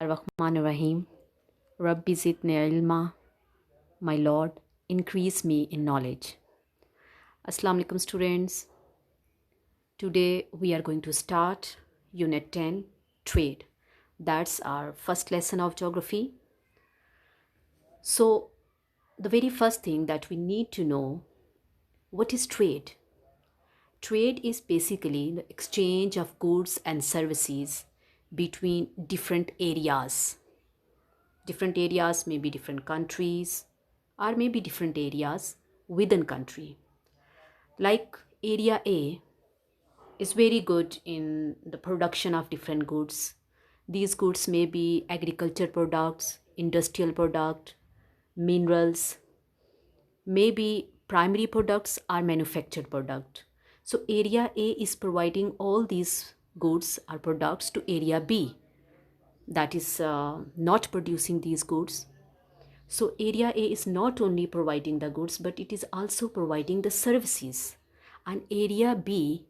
Rahim. Rabbi zidni ilma. My Lord, increase me in knowledge. Assalamu alaikum students. Today we are going to start Unit 10, Trade. That's our first lesson of geography. So, the very first thing that we need to know, what is trade? Trade is basically the exchange of goods and services between different areas. Different areas may be different countries or maybe different areas within country. Like area A is very good in the production of different goods. These goods may be agriculture products, industrial product, minerals, maybe primary products or manufactured product. So area A is providing all these goods or products to area B that is not producing these goods. So area A is not only providing the goods, but it is also providing the services. And area B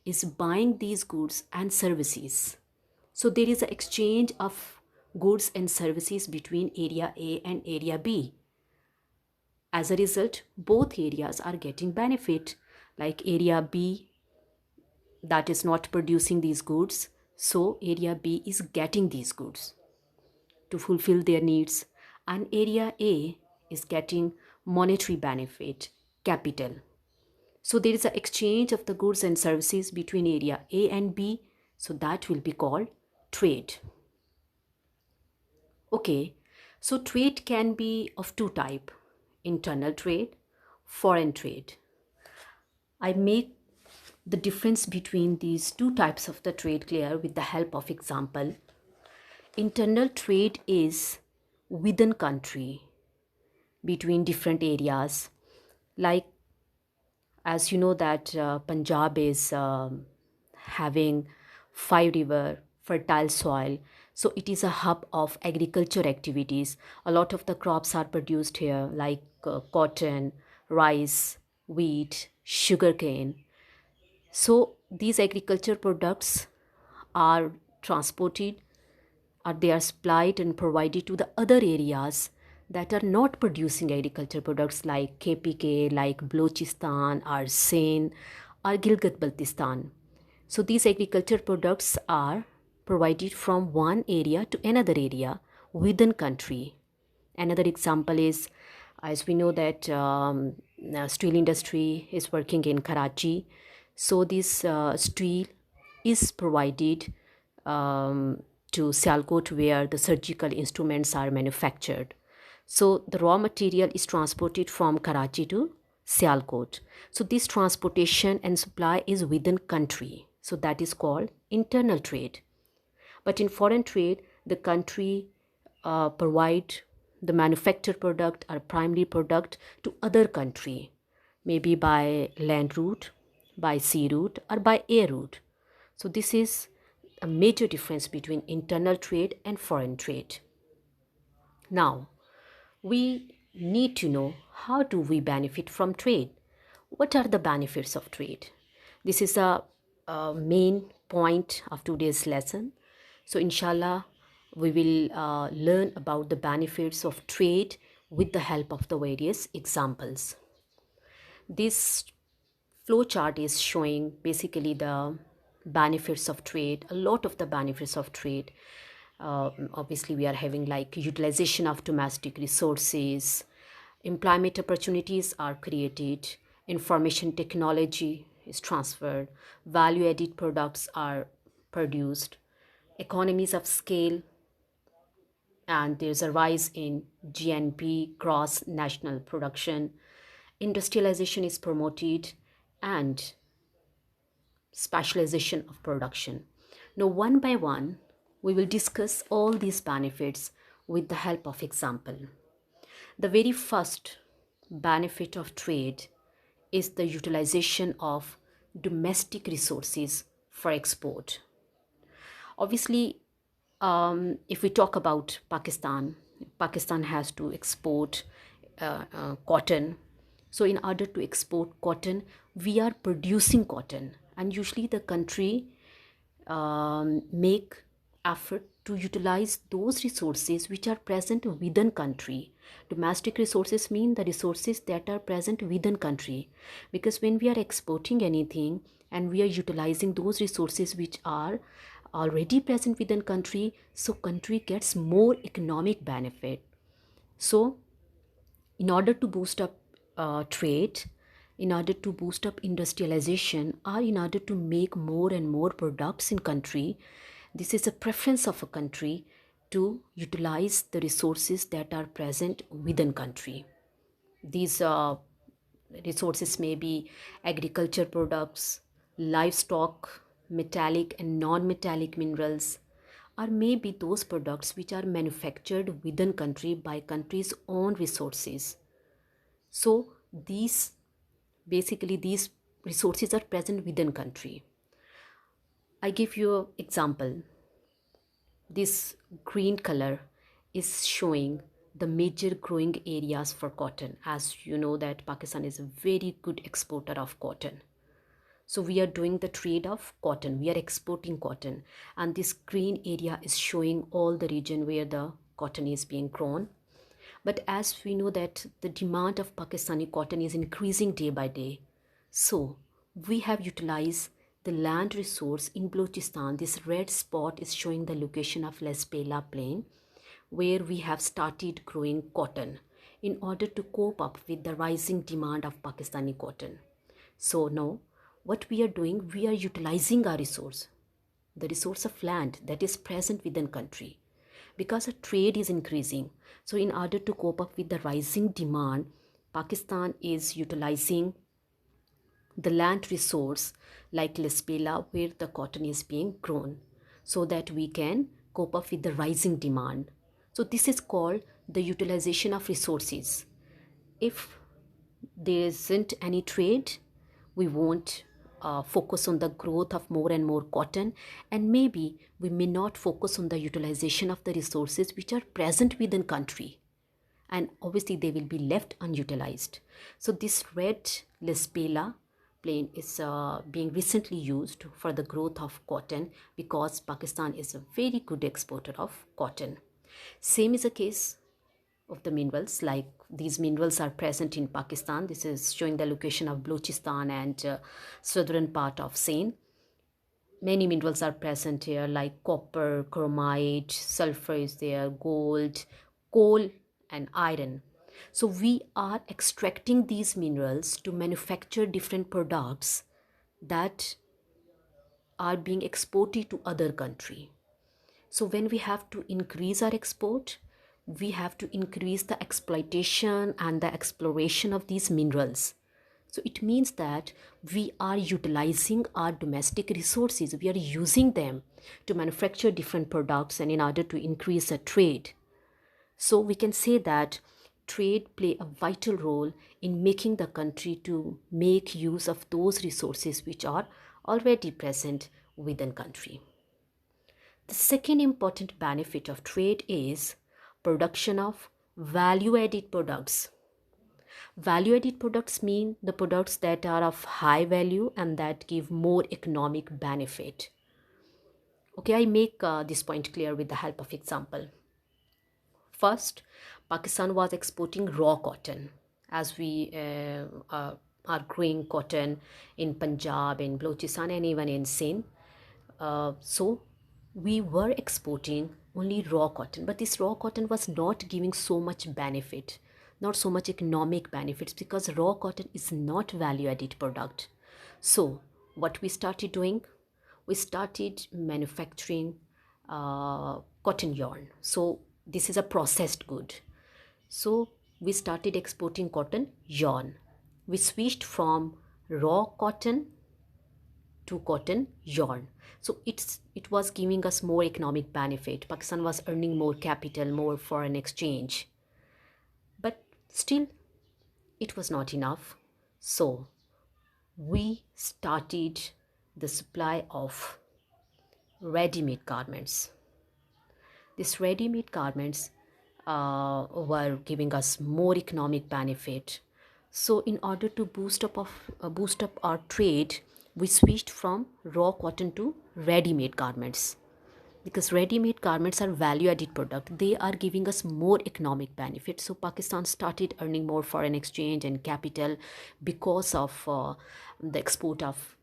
is buying these goods and services. So there is an exchange of goods and services between area A and area B. As a result, both areas are getting benefit. Like area B that is not producing these goods, so area B is getting these goods to fulfill their needs, and area A is getting monetary benefit, capital. So there is an exchange of the goods and services between area A and B, so that will be called trade. Okay, so trade can be of two types: internal trade, foreign trade. I make the difference between these two types of the trade clear with the help of example. Internal trade is within country, between different areas. Like, as you know that Punjab is having 5 river, fertile soil. So it is a hub of agriculture activities. A lot of the crops are produced here, like cotton, rice, wheat, sugarcane. So these agriculture products are transported, or they are supplied and provided to the other areas that are not producing agriculture products, like KPK, like Balochistan or Sindh or Gilgit-Baltistan. So these agriculture products are provided from one area to another area within country. Another example is, as we know that steel industry is working in Karachi. So this steel is provided to Sialkot, where the surgical instruments are manufactured. So the raw material is transported from Karachi to Sialkot. So this transportation and supply is within country. So that is called internal trade. But in foreign trade, the country provide the manufactured product or primary product to other country, maybe by land route, by sea route, or by air route. So this is a major difference between internal trade and foreign trade. Now, we need to know, how do we benefit from trade? What are the benefits of trade? This is a main point of today's lesson. So inshallah, we will learn about the benefits of trade with the help of the various examples. This flow chart is showing basically the benefits of trade, a lot of the benefits of trade. Obviously, we are having like utilization of domestic resources, employment opportunities are created, information technology is transferred, value-added products are produced, economies of scale, and there's a rise in GNP, gross national production. Industrialization is promoted, and specialization of production. Now, one by one, we will discuss all these benefits with the help of example. The very first benefit of trade is the utilization of domestic resources for export. Obviously, if we talk about Pakistan, Pakistan has to export cotton. So in order to export cotton, we are producing cotton, and usually the country make effort to utilize those resources which are present within country. Domestic resources mean the resources that are present within country, because when we are exporting anything and we are utilizing those resources which are already present within country, so country gets more economic benefit. So in order to boost up trade, in order to boost up industrialization, or in order to make more and more products in country, this is a preference of a country to utilize the resources that are present within country. These resources may be agriculture products, livestock, metallic and non-metallic minerals, or maybe those products which are manufactured within country by country's own resources. So these these resources are present within country. I give you an example. This green color is showing the major growing areas for cotton. As you know that Pakistan is a very good exporter of cotton. So we are doing the trade of cotton. We are exporting cotton. And this green area is showing all the region where the cotton is being grown. But as we know that the demand of Pakistani cotton is increasing day by day. So we have utilized the land resource in Balochistan. This red spot is showing the location of Lespela plain, where we have started growing cotton in order to cope up with the rising demand of Pakistani cotton. So now what we are doing, we are utilizing our resource, the resource of land that is present within country, because a trade is increasing. So in order to cope up with the rising demand, Pakistan is utilizing the land resource like Lespela where the cotton is being grown, so that we can cope up with the rising demand. So this is called the utilization of resources. If there isn't any trade, we won't focus on the growth of more and more cotton, and maybe we may not focus on the utilization of the resources which are present within country, and obviously they will be left unutilized. So this red Lespela plain is being recently used for the growth of cotton, because Pakistan is a very good exporter of cotton. Same is the case of the minerals. Like these minerals are present in Pakistan. This is showing the location of Balochistan and southern part of Sindh. Many minerals are present here like copper, chromite, sulfur is there, gold, coal and iron. So we are extracting these minerals to manufacture different products that are being exported to other country. So when we have to increase our export, we have to increase the exploitation and the exploration of these minerals. So it means that we are utilizing our domestic resources. We are using them to manufacture different products and in order to increase the trade. So we can say that trade play a vital role in making the country to make use of those resources which are already present within country. The second important benefit of trade is production of value-added products. Value-added products mean the products that are of high value and that give more economic benefit. Okay, I make this point clear with the help of example. First, Pakistan was exporting raw cotton, as we are growing cotton in Punjab, in Balochistan and even in Sindh. So we were exporting only raw cotton, but this raw cotton was not giving so much benefit, not so much economic benefits, because raw cotton is not value-added product. So what we started doing, we started manufacturing cotton yarn. So this is a processed good. So we started exporting cotton yarn. We switched from raw cotton to cotton yarn. So it was giving us more economic benefit. Pakistan was earning more capital, more foreign exchange. But still, it was not enough. So we started the supply of ready-made garments. These ready-made garments were giving us more economic benefit. So in order to boost up our trade, we switched from raw cotton to ready-made garments. because ready-made garments are value-added product. They are giving us more economic benefit. So Pakistan started earning more foreign exchange and capital because of the export of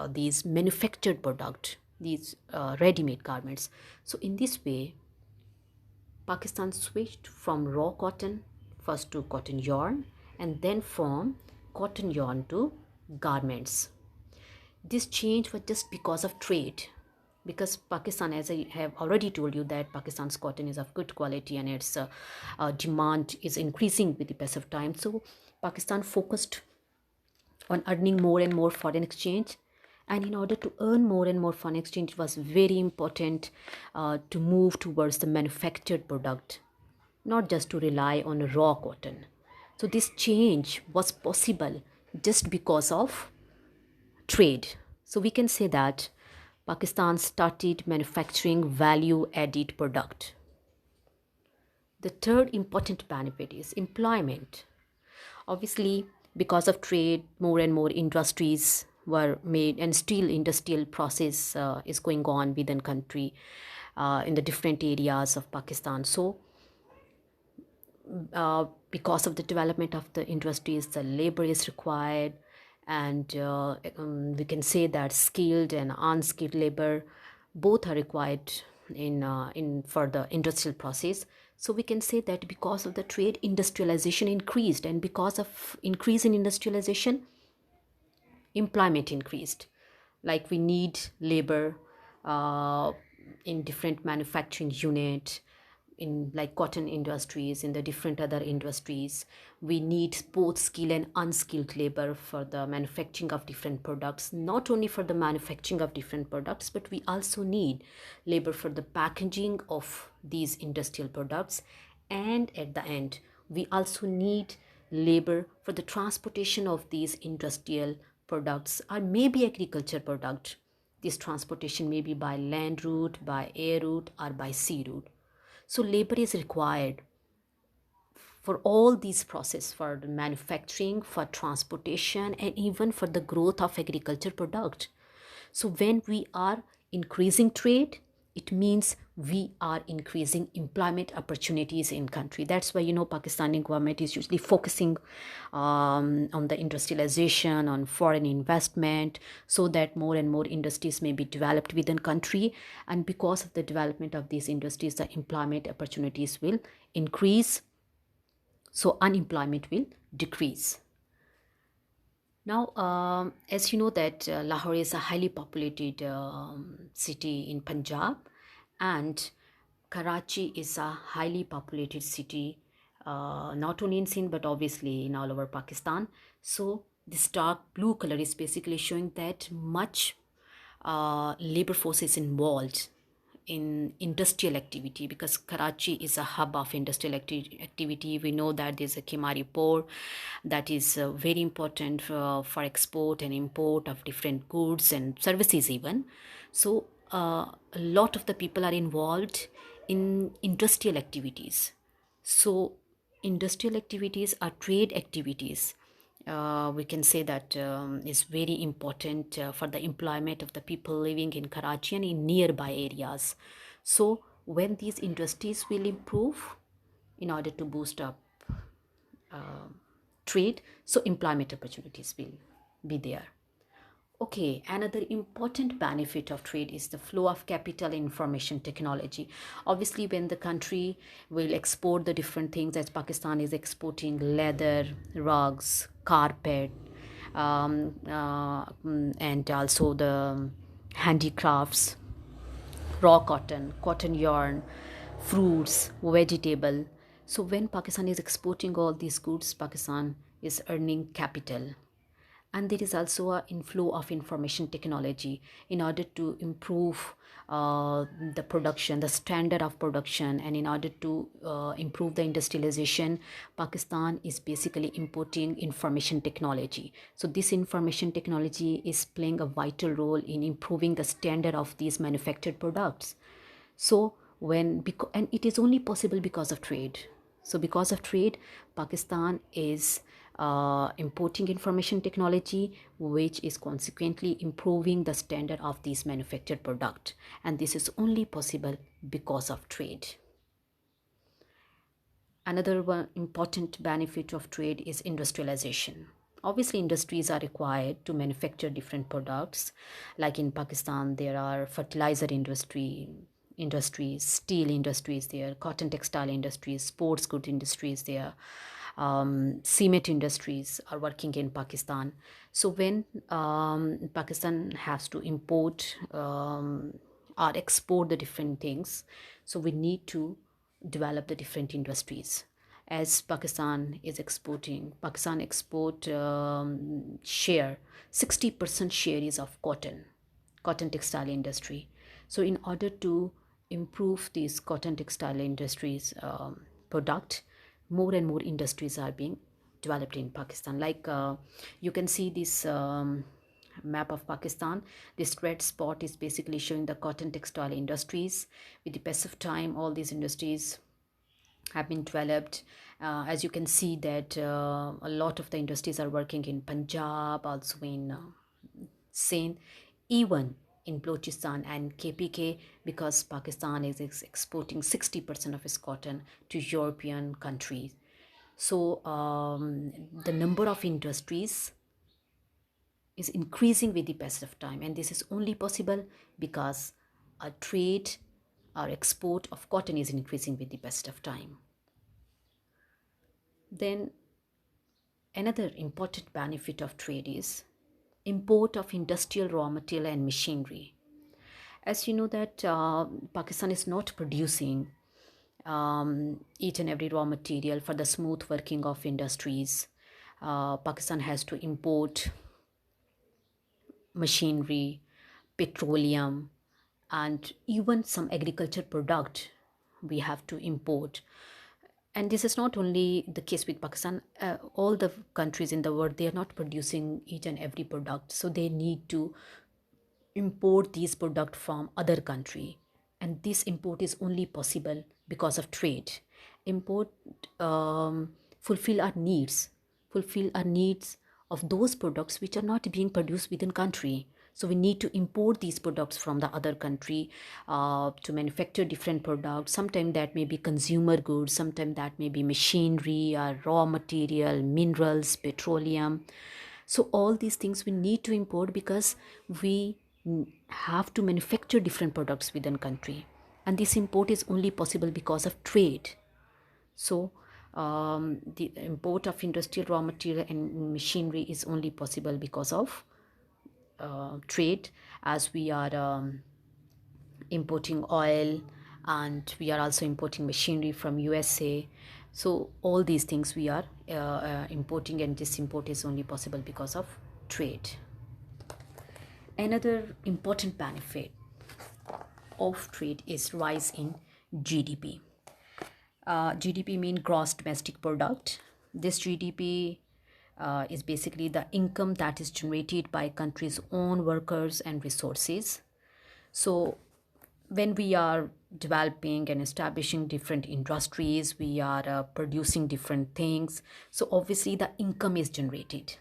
these manufactured product, these ready-made garments. So in this way, Pakistan switched from raw cotton first to cotton yarn and then from cotton yarn to garments. This change was just because of trade, because Pakistan, as I have already told you, that Pakistan's cotton is of good quality and its demand is increasing with the pass of time. So Pakistan focused on earning more and more foreign exchange, and in order to earn more and more foreign exchange, it was very important to move towards the manufactured product, not just to rely on raw cotton. So this change was possible just because of trade. So we can say that Pakistan started manufacturing value-added product. The third important benefit is employment. Obviously, because of trade, more and more industries were made, and still industrial process is going on within country in the different areas of Pakistan. So because of the development of the industries, the labor is required, and we can say that skilled and unskilled labor both are required in for the industrial process. So we can say that because of the trade, industrialization increased, and because of increase in industrialization, employment increased. Like we need labor uh, in different manufacturing unit, in like cotton industries, in the different other industries. We need both skilled and unskilled labor for the manufacturing of different products. Not only for the manufacturing of different products, but we also need labor for the packaging of these industrial products, and at the end we also need labor for the transportation of these industrial products, or maybe agriculture product. This transportation may be by land route, by air route, or by sea route. So labor is required for all these processes, for the manufacturing, for transportation, and even for the growth of agriculture product. So when we are increasing trade, it means we are increasing employment opportunities in country. That's why, Pakistani government is usually focusing on the industrialization, on foreign investment, so that more and more industries may be developed within country. And because of the development of these industries, the employment opportunities will increase, so unemployment will decrease. Now, as you know that Lahore is a highly populated city in Punjab, and Karachi is a highly populated city, not only in Sindh but obviously in all over Pakistan. So this dark blue color is basically showing that much labor force is involved in industrial activity, because Karachi is a hub of industrial activity. We know that there's a Kimari port that is very important for export and import of different goods and services even. So a lot of the people are involved in industrial activities. So industrial activities are trade activities. We can say that is very important for the employment of the people living in Karachi and in nearby areas. So when these industries will improve, in order to boost up trade, so employment opportunities will be there. Okay, another important benefit of trade is the flow of capital in information technology. Obviously, when the country will export the different things, as Pakistan is exporting leather, rugs, carpet, and also the handicrafts, raw cotton, cotton yarn, fruits, vegetable. So when Pakistan is exporting all these goods, Pakistan is earning capital. And there is also an inflow of information technology in order to improve the production, the standard of production, and in order to improve the industrialization. Pakistan is basically importing information technology. So this information technology is playing a vital role in improving the standard of these manufactured products. So and it is only possible because of trade. So because of trade, Pakistan is importing information technology, which is consequently improving the standard of these manufactured product, and this is only possible because of trade. Another one important benefit of trade is industrialization. Obviously, industries are required to manufacture different products. Like in Pakistan, there are fertilizer industries, steel industries there, cotton textile industries, sports good industries there, cement industries are working in Pakistan. So when Pakistan has to import or export the different things, so we need to develop the different industries. As Pakistan export share, 60% share is of cotton textile industry. So in order to improve these cotton textile industries product, more and more industries are being developed in Pakistan. Like you can see this map of Pakistan. This red spot is basically showing the cotton textile industries. With the passage of time, all these industries have been developed. As you can see that a lot of the industries are working in Punjab, also in Sindh, even in Balochistan and KPK, because Pakistan is exporting 60% of its cotton to European countries. So the number of industries is increasing with the passage of time, and this is only possible because a trade or export of cotton is increasing with the passage of time. Then another important benefit of trade is import of industrial raw material and machinery. As you know that Pakistan is not producing each and every raw material for the smooth working of industries. Pakistan has to import machinery, petroleum, and even some agriculture product we have to import. And this is not only the case with Pakistan. All the countries in the world, they are not producing each and every product, so they need to import these products from other country, and this import is only possible because of trade. Import fulfill our needs of those products which are not being produced within country. So we need to import these products from the other country to manufacture different products. Sometimes that may be consumer goods, sometimes that may be machinery or raw material, minerals, petroleum. So all these things we need to import because we have to manufacture different products within country, and this import is only possible because of trade. So the import of industrial raw material and machinery is only possible because of trade, as we are importing oil, and we are also importing machinery from USA. So all these things we are importing, and this import is only possible because of trade. Another important benefit of trade is rise in GDP. GDP means gross domestic product. This GDP is basically the income that is generated by country's own workers and resources. So when we are developing and establishing different industries, we are producing different things. So obviously the income is generated.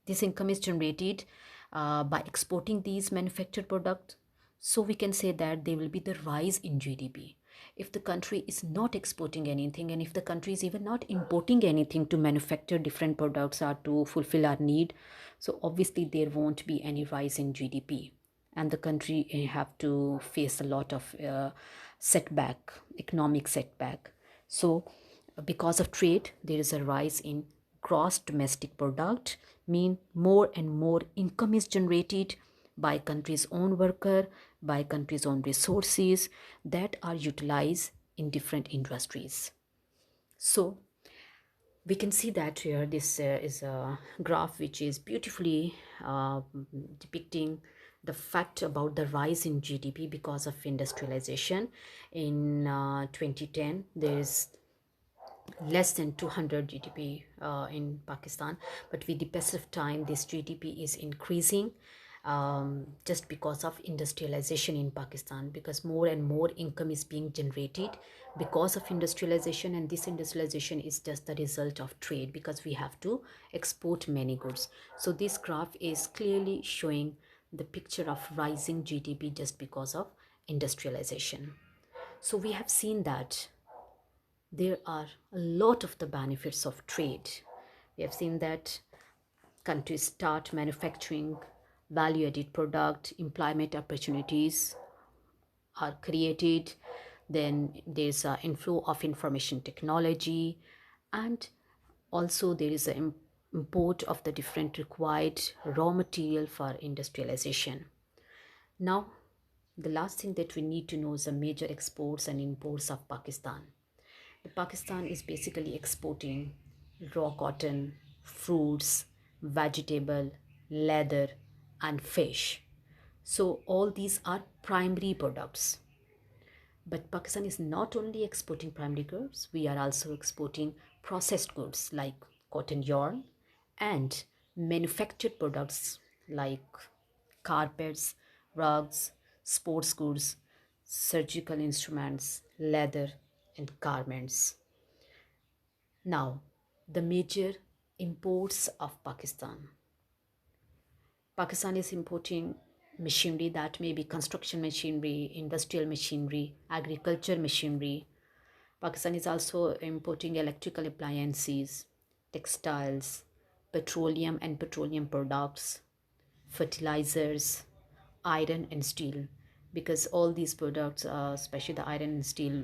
This income is generated by exporting these manufactured products. So we can say that there will be the rise in GDP. If the country is not exporting anything, and if the country is even not importing anything to manufacture different products or to fulfill our need, so obviously there won't be any rise in GDP, and the country have to face a lot of economic setback. So because of trade, there is a rise in gross domestic product, mean more and more income is generated by country's own worker, by country's own resources that are utilized in different industries. So we can see that here this is a graph which is beautifully depicting the fact about the rise in GDP because of industrialization. In 2010, there is less than 200 GDP in Pakistan, but with the passage of time this GDP is increasing. just because of industrialization in Pakistan, because more and more income is being generated because of industrialization, and this industrialization is just the result of trade because we have to export many goods. So this graph is clearly showing the picture of rising GDP just because of industrialization. So we have seen that there are a lot of the benefits of trade. We have seen that countries start manufacturing value-added product, employment opportunities are created, then there's an inflow of information technology, and also there is an import of the different required raw material for industrialization. Now, the last thing that we need to know is the major exports and imports of Pakistan. Pakistan is basically exporting raw cotton, fruits, vegetable, leather, and fish. So all these are primary products. But Pakistan is not only exporting primary goods, we are also exporting processed goods like cotton yarn and manufactured products like carpets, rugs, sports goods, surgical instruments, leather, and garments. Now, the major imports of Pakistan. Pakistan is importing machinery, that may be construction machinery, industrial machinery, agriculture machinery. Pakistan is also importing electrical appliances, textiles, petroleum and petroleum products, fertilizers, iron and steel, because all these products, especially the iron and steel,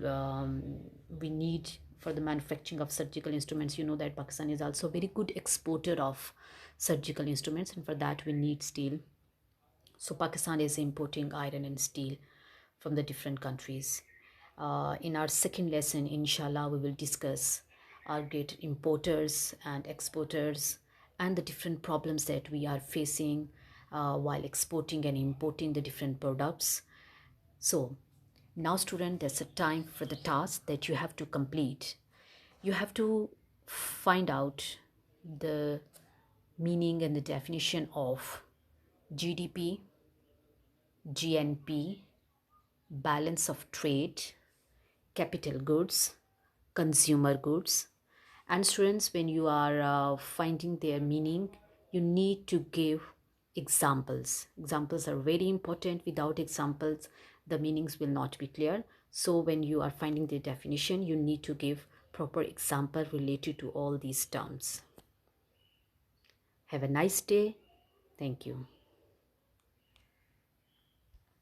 we need for the manufacturing of surgical instruments. You know that Pakistan is also a very good exporter of surgical instruments, and for that we need steel. So Pakistan is importing iron and steel from the different countries. In our second lesson, inshallah, we will discuss our great importers and exporters and the different problems that we are facing while exporting and importing the different products. So now, student, there's a time for the task that you have to complete. You have to find out the meaning and the definition of GDP, GNP, balance of trade, capital goods, consumer goods. And students, when you are finding their meaning, you need to give examples. Examples are very important. Without examples, the meanings will not be clear. So when you are finding the definition, you need to give proper example related to all these terms. Have a nice day. Thank you.